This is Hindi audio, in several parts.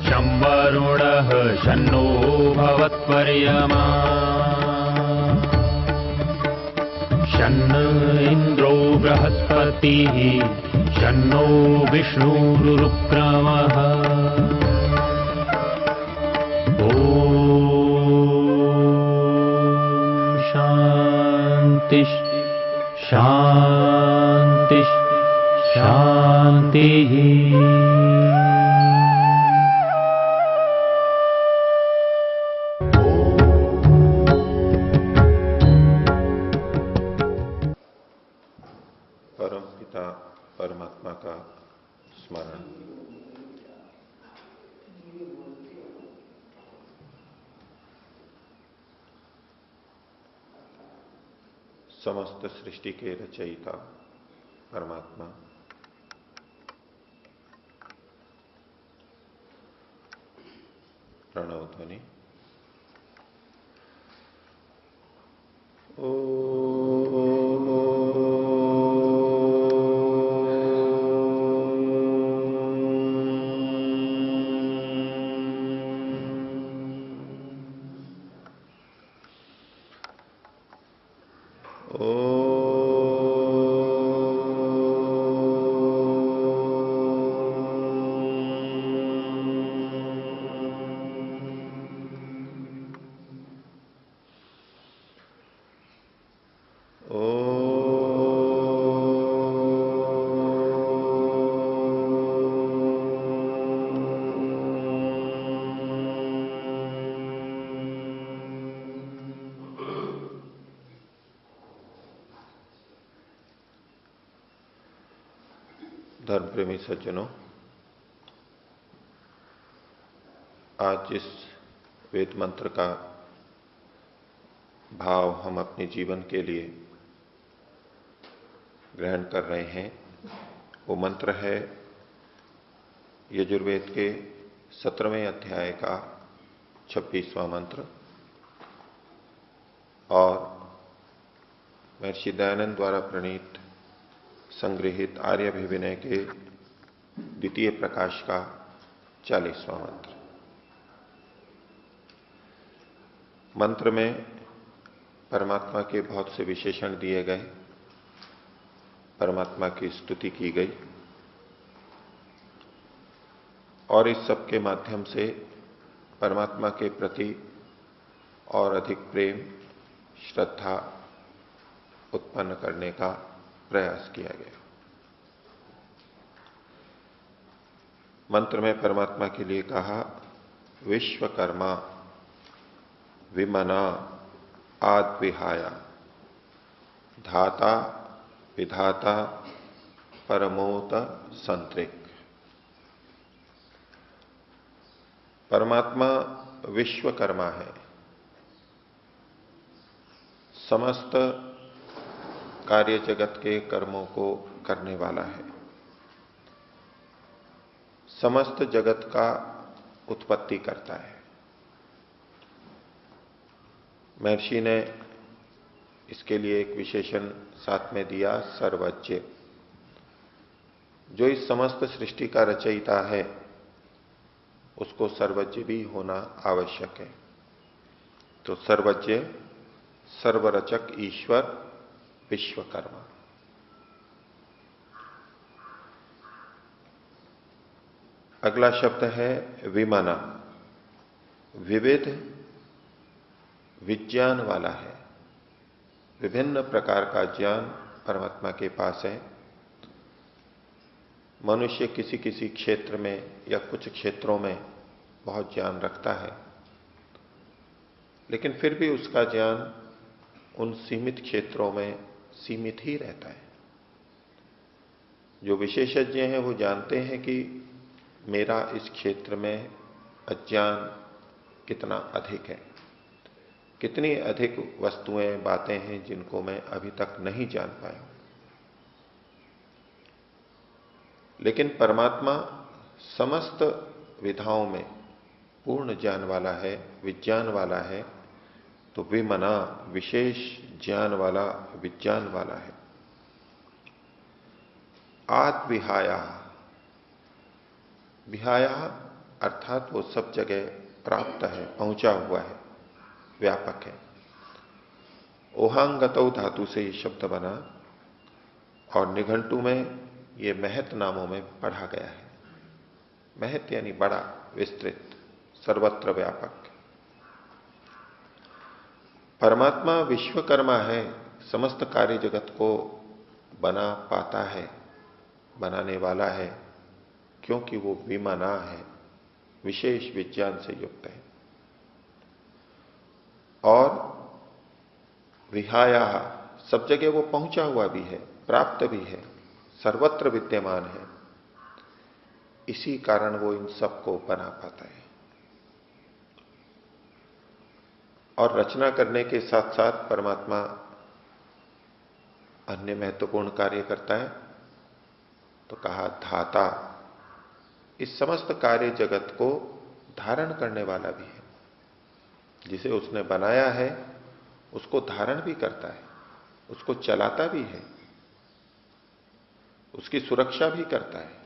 शं वरुणः शन्नो भवत्पर्यमा शन्न इन्द्रो बृहस्पतिः शन्नो विष्णुरुक्रमः ॐ शान्ति शान्ति शान्तिः। परमपिता परमात्मा का स्मरण। समस्त सृष्टि के रचयिता परमात्मा प्रणव ध्वनि। धर्म प्रेमी सज्जनों, आज जिस वेद मंत्र का भाव हम अपने जीवन के लिए ग्रहण कर रहे हैं, वो मंत्र है यजुर्वेद के 17वें अध्याय का 26वां मंत्र और महर्षि दयानंद द्वारा प्रणीत संग्रहित आर्याभिविनय के द्वितीय प्रकाश का 40वां मंत्र। मंत्र में परमात्मा के बहुत से विशेषण दिए गए, परमात्मा की स्तुति की गई और इस सब के माध्यम से परमात्मा के प्रति और अधिक प्रेम श्रद्धा उत्पन्न करने का प्रयास किया गया। मंत्र में परमात्मा के लिए कहा, विश्वकर्मा विमना आद्विहाया धाता विधाता परमोत संतृक। परमात्मा विश्वकर्मा है, समस्त कार्य जगत के कर्मों को करने वाला है, समस्त जगत का उत्पत्ति करता है। महर्षि ने इसके लिए एक विशेषण साथ में दिया, सर्वज्ञ। जो इस समस्त सृष्टि का रचयिता है उसको सर्वज्ञ भी होना आवश्यक है। तो सर्वज्ञ, सर्वरचक ईश्वर विश्वकर्मा। अगला शब्द है विमना। विविध विज्ञान वाला है, विभिन्न प्रकार का ज्ञान परमात्मा के पास है। मनुष्य किसी किसी क्षेत्र में या कुछ क्षेत्रों में बहुत ज्ञान रखता है, लेकिन फिर भी उसका ज्ञान उन सीमित क्षेत्रों में सीमित ही रहता है। जो विशेषज्ञ हैं वो जानते हैं कि मेरा इस क्षेत्र में अज्ञान कितना अधिक है, कितनी अधिक वस्तुएं, बातें हैं जिनको मैं अभी तक नहीं जान पाया। लेकिन परमात्मा समस्त विधाओं में पूर्ण ज्ञान वाला है, विज्ञान वाला है। तो विमना, विशेष ज्ञान वाला, विज्ञान वाला है। आद विहाया, विहाया अर्थात वो सब जगह प्राप्त है, पहुंचा हुआ है, व्यापक है। ओहांगतौ धातु से ये शब्द बना और निघंटु में ये महत नामों में पढ़ा गया है। महत यानी बड़ा, विस्तृत, सर्वत्र व्यापक। परमात्मा विश्वकर्मा है, समस्त कार्य जगत को बना पाता है, बनाने वाला है, क्योंकि वो विमना है, विशेष विज्ञान से युक्त है। और विहाया, सब जगह वो पहुंचा हुआ भी है, प्राप्त भी है, सर्वत्र विद्यमान है। इसी कारण वो इन सबको बना पाता है। और रचना करने के साथ साथ परमात्मा अन्य महत्वपूर्ण कार्य करता है। तो कहा धाता, इस समस्त कार्य जगत को धारण करने वाला भी है। जिसे उसने बनाया है उसको धारण भी करता है, उसको चलाता भी है, उसकी सुरक्षा भी करता है।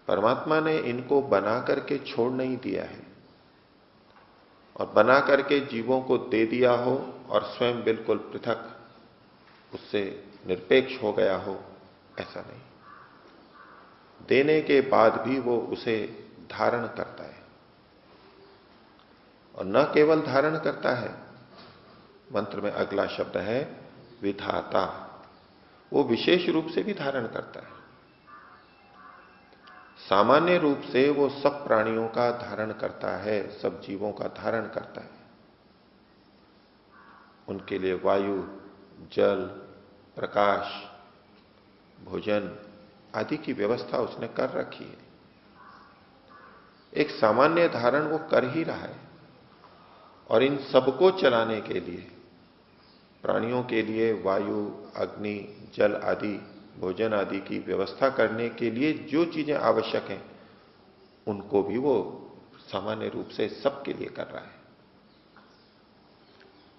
परमात्मा ने इनको बना करके छोड़ नहीं दिया है और बना करके जीवों को दे दिया हो और स्वयं बिल्कुल पृथक उससे निरपेक्ष हो गया हो, ऐसा नहीं। देने के बाद भी वो उसे धारण करता है। और न केवल धारण करता है, मंत्र में अगला शब्द है विधाता, वो विशेष रूप से भी धारण करता है। सामान्य रूप से वो सब प्राणियों का धारण करता है, सब जीवों का धारण करता है। उनके लिए वायु, जल, प्रकाश, भोजन आदि की व्यवस्था उसने कर रखी है। एक सामान्य धारण वो कर ही रहा है। और इन सबको चलाने के लिए, प्राणियों के लिए वायु, अग्नि, जल आदि, भोजन आदि की व्यवस्था करने के लिए जो चीजें आवश्यक हैं, उनको भी वो सामान्य रूप से सबके लिए कर रहा है।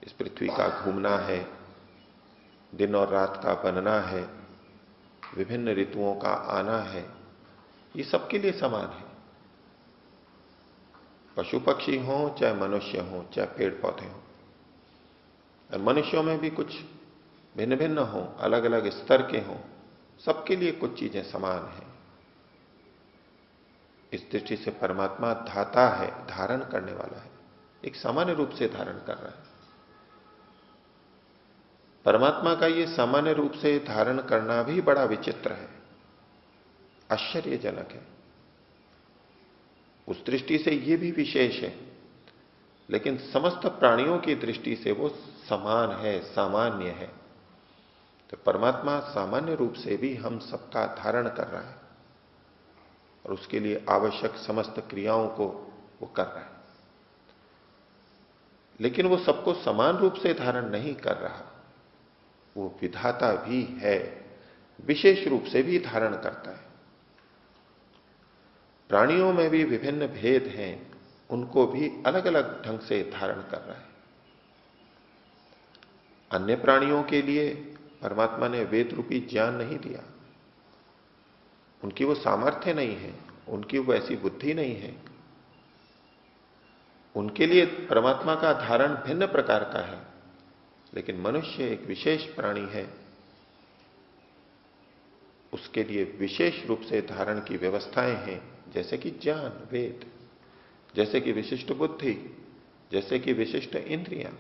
इस पृथ्वी का घूमना है, दिन और रात का बनना है, विभिन्न ऋतुओं का आना है, ये सबके लिए समान है। पशु पक्षी हों, चाहे मनुष्य हों, चाहे पेड़ पौधे हों। और मनुष्यों में भी कुछ भिन्न भिन्न हों, अलग अलग स्तर के हों, सबके लिए कुछ चीजें समान हैं। इस दृष्टि से परमात्मा धाता है, धारण करने वाला है, एक सामान्य रूप से धारण कर रहा है। परमात्मा का ये सामान्य रूप से धारण करना भी बड़ा विचित्र है, आश्चर्यजनक है। उस दृष्टि से ये भी विशेष है, लेकिन समस्त प्राणियों की दृष्टि से वो समान है, सामान्य है। तो परमात्मा सामान्य रूप से भी हम सबका धारण कर रहा है और उसके लिए आवश्यक समस्त क्रियाओं को वो कर रहा है। लेकिन वो सबको समान रूप से धारण नहीं कर रहा, वो विधाता भी है, विशेष रूप से भी धारण करता है। प्राणियों में भी विभिन्न भेद हैं, उनको भी अलग अलग ढंग से धारण कर रहा है। अन्य प्राणियों के लिए परमात्मा ने वेद रूपी ज्ञान नहीं दिया, उनकी वो सामर्थ्य नहीं है, उनकी वो ऐसी बुद्धि नहीं है। उनके लिए परमात्मा का धारण भिन्न प्रकार का है। लेकिन मनुष्य एक विशेष प्राणी है, उसके लिए विशेष रूप से धारण की व्यवस्थाएं हैं, जैसे कि ज्ञान, वेद, जैसे कि विशिष्ट बुद्धि, जैसे कि विशिष्ट इंद्रियां।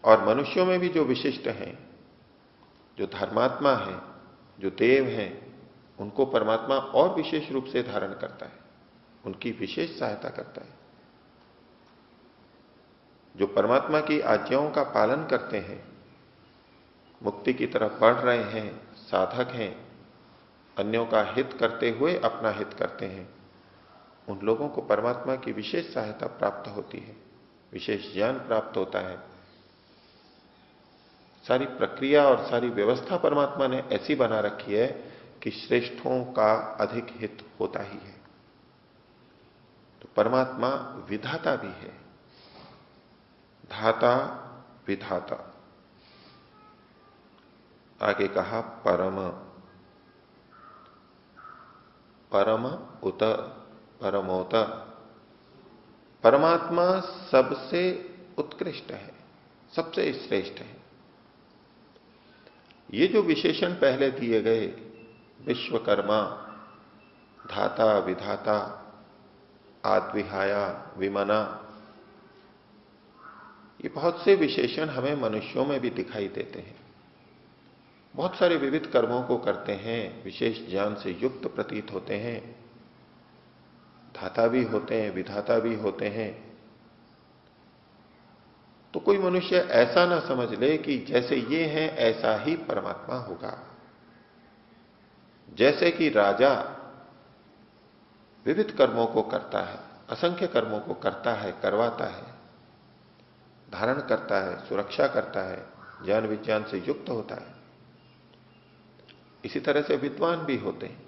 और मनुष्यों में भी जो विशिष्ट हैं, जो धर्मात्मा हैं, जो देव हैं, उनको परमात्मा और विशेष रूप से धारण करता है, उनकी विशेष सहायता करता है। जो परमात्मा की आज्ञाओं का पालन करते हैं, मुक्ति की तरफ बढ़ रहे हैं, साधक हैं, अन्यों का हित करते हुए अपना हित करते हैं, उन लोगों को परमात्मा की विशेष सहायता प्राप्त होती है, विशेष ज्ञान प्राप्त होता है। सारी प्रक्रिया और सारी व्यवस्था परमात्मा ने ऐसी बना रखी है कि श्रेष्ठों का अधिक हित होता ही है। तो परमात्मा विधाता भी है, धाता, विधाता। आगे कहा परम। परम उत परमोत, परमात्मा सबसे उत्कृष्ट है, सबसे श्रेष्ठ है। ये जो विशेषण पहले दिए गए, विश्वकर्मा, धाता, विधाता, आद्विहाया, विमना, ये बहुत से विशेषण हमें मनुष्यों में भी दिखाई देते हैं। बहुत सारे विविध कर्मों को करते हैं, विशेष ज्ञान से युक्त प्रतीत होते हैं, धाता भी होते हैं, विधाता भी होते हैं। तो कोई मनुष्य ऐसा ना समझ ले कि जैसे ये हैं ऐसा ही परमात्मा होगा। जैसे कि राजा विविध कर्मों को करता है, असंख्य कर्मों को करता है, करवाता है, धारण करता है, सुरक्षा करता है, ज्ञान विज्ञान से युक्त होता है, इसी तरह से विद्वान भी होते हैं।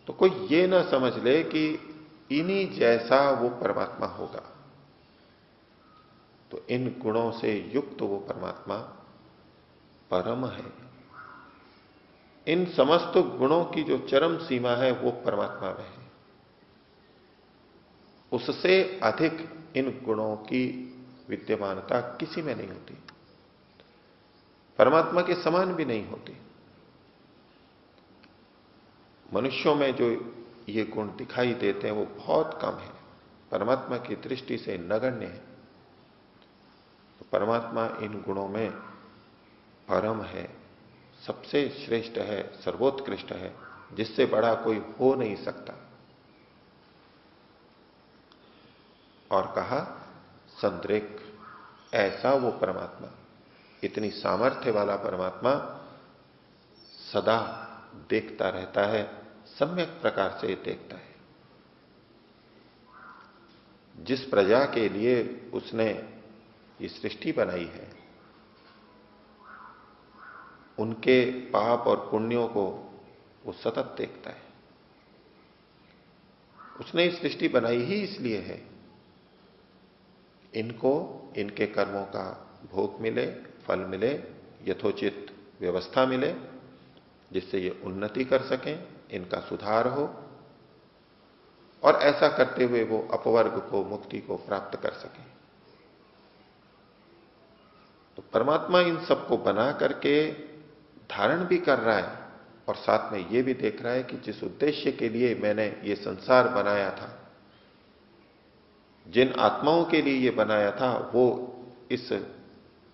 तो कोई ये ना समझ ले कि इन्हीं जैसा वो परमात्मा होगा। तो इन गुणों से युक्त वो परमात्मा परम है। इन समस्त गुणों की जो चरम सीमा है वो परमात्मा में है। उससे अधिक इन गुणों की विद्यमानता किसी में नहीं होती, परमात्मा के समान भी नहीं होती। मनुष्यों में जो ये गुण दिखाई देते हैं वो बहुत कम है, परमात्मा की दृष्टि से नगण्य है। तो परमात्मा इन गुणों में परम है, सबसे श्रेष्ठ है, सर्वोत्कृष्ट है, जिससे बड़ा कोई हो नहीं सकता। और कहा संदृक, ऐसा वो परमात्मा, इतनी सामर्थ्य वाला परमात्मा सदा देखता रहता है, सम्यक प्रकार से देखता है। जिस प्रजा के लिए उसने ये सृष्टि बनाई है, उनके पाप और पुण्यों को वो सतत देखता है। उसने ये सृष्टि बनाई ही इसलिए है, इनको इनके कर्मों का भोग मिले, फल मिले, यथोचित व्यवस्था मिले, जिससे ये उन्नति कर सकें, इनका सुधार हो, और ऐसा करते हुए वो अपवर्ग को, मुक्ति को प्राप्त कर सकें। तो परमात्मा इन सबको बना करके धारण भी कर रहा है, और साथ में ये भी देख रहा है कि जिस उद्देश्य के लिए मैंने ये संसार बनाया था, जिन आत्माओं के लिए ये बनाया था, वो इस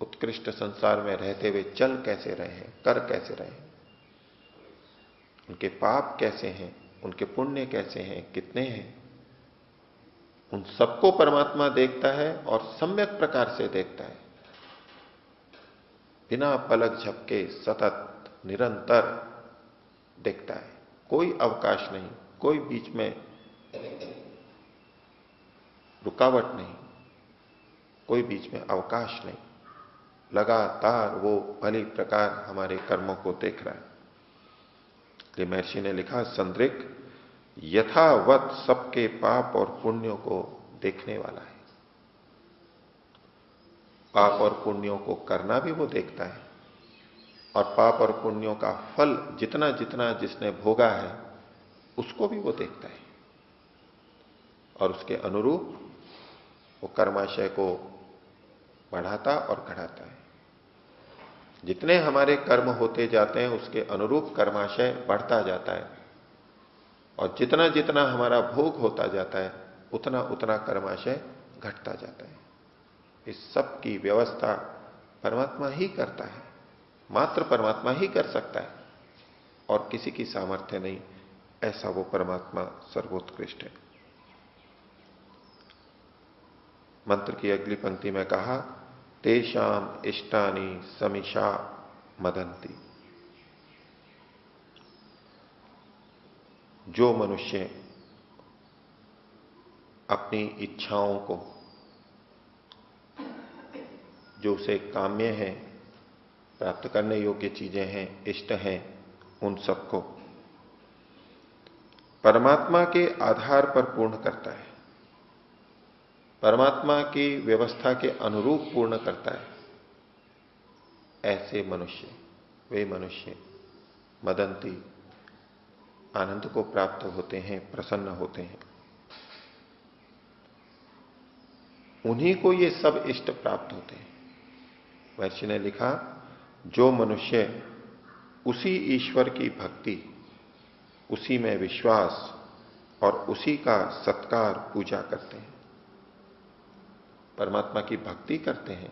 उत्कृष्ट संसार में रहते हुए चल कैसे रहे हैं, कर कैसे रहे हैं, उनके पाप कैसे हैं, उनके पुण्य कैसे हैं, कितने हैं, उन सबको परमात्मा देखता है और सम्यक प्रकार से देखता है, बिना पलक झपके सतत निरंतर देखता है। कोई अवकाश नहीं, कोई बीच में रुकावट नहीं, कोई बीच में अवकाश नहीं, लगातार वो भली प्रकार हमारे कर्मों को देख रहा है। इसलिए महर्षि ने लिखा संदृक यथावत सबके पाप और पुण्यों को देखने वाला है। पाप और पुण्यों को करना भी वो देखता है, और पाप और पुण्यों का फल जितना जितना जिसने भोगा है उसको भी वो देखता है, और उसके अनुरूप वो कर्माशय को बढ़ाता और घटाता है। जितने हमारे कर्म होते जाते हैं उसके अनुरूप कर्माशय बढ़ता जाता है, और जितना जितना हमारा भोग होता जाता है उतना उतना कर्माशय घटता जाता है। इस सब की व्यवस्था परमात्मा ही करता है, मात्र परमात्मा ही कर सकता है, और किसी की सामर्थ्य नहीं, ऐसा वो परमात्मा सर्वोत्कृष्ट है। मंत्र की अगली पंक्ति में कहा तेषाम इष्टानि समीशा मदन्ति। जो मनुष्य अपनी इच्छाओं को, जो उसे काम्य है, प्राप्त करने योग्य चीजें हैं, इष्ट हैं, उन सबको परमात्मा के आधार पर पूर्ण करता है, परमात्मा की व्यवस्था के अनुरूप पूर्ण करता है, ऐसे मनुष्य, वे मनुष्य मदंती आनंद को प्राप्त होते हैं, प्रसन्न होते हैं, उन्हीं को ये सब इष्ट प्राप्त होते हैं। महर्षि ने लिखा, जो मनुष्य उसी ईश्वर की भक्ति, उसी में विश्वास और उसी का सत्कार पूजा करते हैं, परमात्मा की भक्ति करते हैं,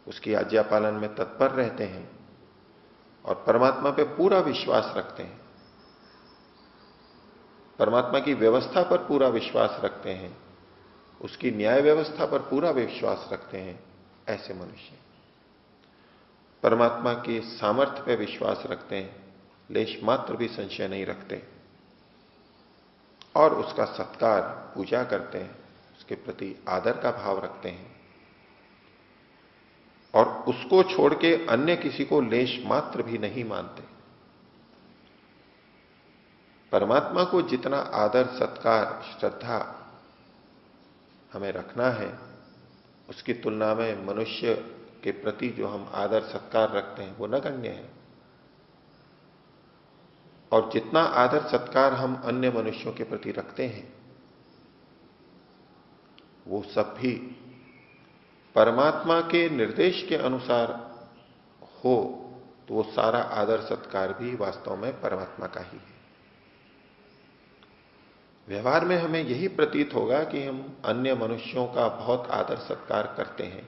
उसकी आज्ञा पालन में तत्पर रहते हैं और परमात्मा पे पूरा विश्वास रखते हैं, परमात्मा की व्यवस्था पर पूरा विश्वास रखते हैं, उसकी न्याय व्यवस्था पर पूरा विश्वास रखते हैं, ऐसे मनुष्य परमात्मा के सामर्थ्य पर विश्वास रखते हैं, लेश मात्र भी संशय नहीं रखते और उसका सत्कार, पूजा करते हैं, उसके प्रति आदर का भाव रखते हैं और उसको छोड़ के अन्य किसी को लेश मात्र भी नहीं मानते। परमात्मा को जितना आदर, सत्कार, श्रद्धा हमें रखना है, उसकी तुलना में मनुष्य के प्रति जो हम आदर सत्कार रखते हैं वो नगण्य है। और जितना आदर सत्कार हम अन्य मनुष्यों के प्रति रखते हैं, वो सब भी परमात्मा के निर्देश के अनुसार हो तो वो सारा आदर सत्कार भी वास्तव में परमात्मा का ही है। व्यवहार में हमें यही प्रतीत होगा कि हम अन्य मनुष्यों का बहुत आदर सत्कार करते हैं,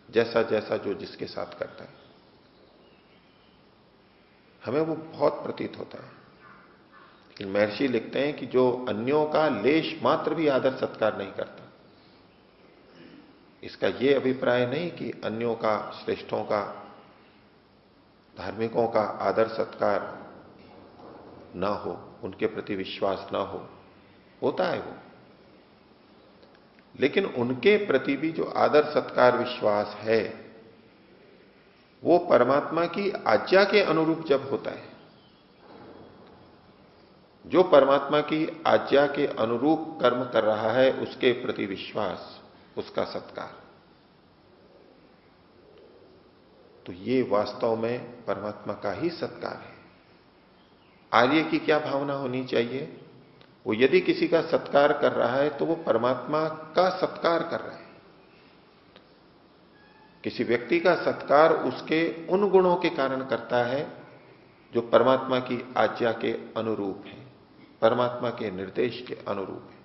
जैसा जैसा जो जिसके साथ करता है, हमें वो बहुत प्रतीत होता है। लेकिन महर्षि लिखते हैं कि जो अन्यों का लेश मात्र भी आदर सत्कार नहीं करता, इसका ये अभिप्राय नहीं कि अन्यों का, श्रेष्ठों का, धार्मिकों का आदर सत्कार ना हो, उनके प्रति विश्वास ना हो, होता है वो, लेकिन उनके प्रति भी जो आदर सत्कार विश्वास है वो परमात्मा की आज्ञा के अनुरूप जब होता है, जो परमात्मा की आज्ञा के अनुरूप कर्म कर रहा है उसके प्रति विश्वास, उसका सत्कार, तो ये वास्तव में परमात्मा का ही सत्कार है। आर्य की क्या भावना होनी चाहिए? वो यदि किसी का सत्कार कर रहा है तो वो परमात्मा का सत्कार कर रहा है। किसी व्यक्ति का सत्कार उसके उन गुणों के कारण करता है जो परमात्मा की आज्ञा के अनुरूप है, परमात्मा के निर्देश के अनुरूप है।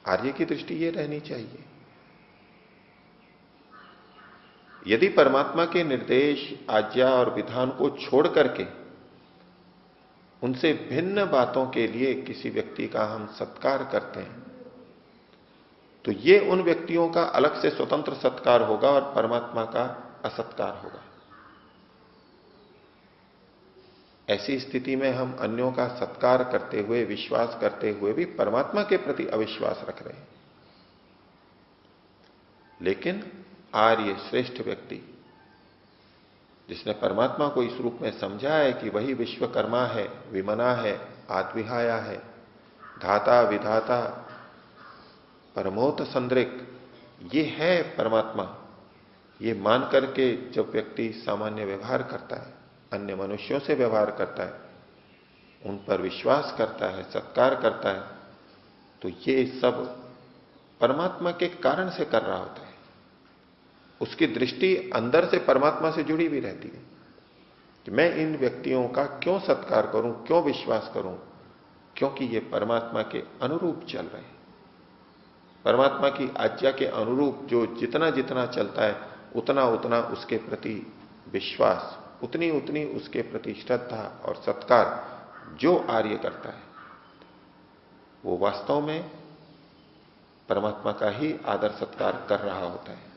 आर्य की दृष्टि ये रहनी चाहिए। यदि परमात्मा के निर्देश, आज्ञा और विधान को छोड़ करके उनसे भिन्न बातों के लिए किसी व्यक्ति का हम सत्कार करते हैं तो ये उन व्यक्तियों का अलग से स्वतंत्र सत्कार होगा और परमात्मा का असत्कार होगा। ऐसी स्थिति में हम अन्यों का सत्कार करते हुए, विश्वास करते हुए भी परमात्मा के प्रति अविश्वास रख रहे हैं। लेकिन आर्य श्रेष्ठ व्यक्ति जिसने परमात्मा को इस रूप में समझा है कि वही विश्वकर्मा है, विमना है, आत्विहाया है, धाता विधाता, परमोत संदृक, ये है परमात्मा, ये मान करके जब व्यक्ति सामान्य व्यवहार करता है, अन्य मनुष्यों से व्यवहार करता है, उन पर विश्वास करता है, सत्कार करता है, तो ये सब परमात्मा के कारण से कर रहा होता है। उसकी दृष्टि अंदर से परमात्मा से जुड़ी भी रहती है कि मैं इन व्यक्तियों का क्यों सत्कार करूं, क्यों विश्वास करूं, क्योंकि ये परमात्मा के अनुरूप चल रहे हैं। परमात्मा की आज्ञा के अनुरूप जो जितना जितना चलता है उतना उतना उसके प्रति विश्वास, उतनी उतनी उसके प्रति श्रद्धा और सत्कार जो आर्य करता है वो वास्तव में परमात्मा का ही आदर सत्कार कर रहा होता है।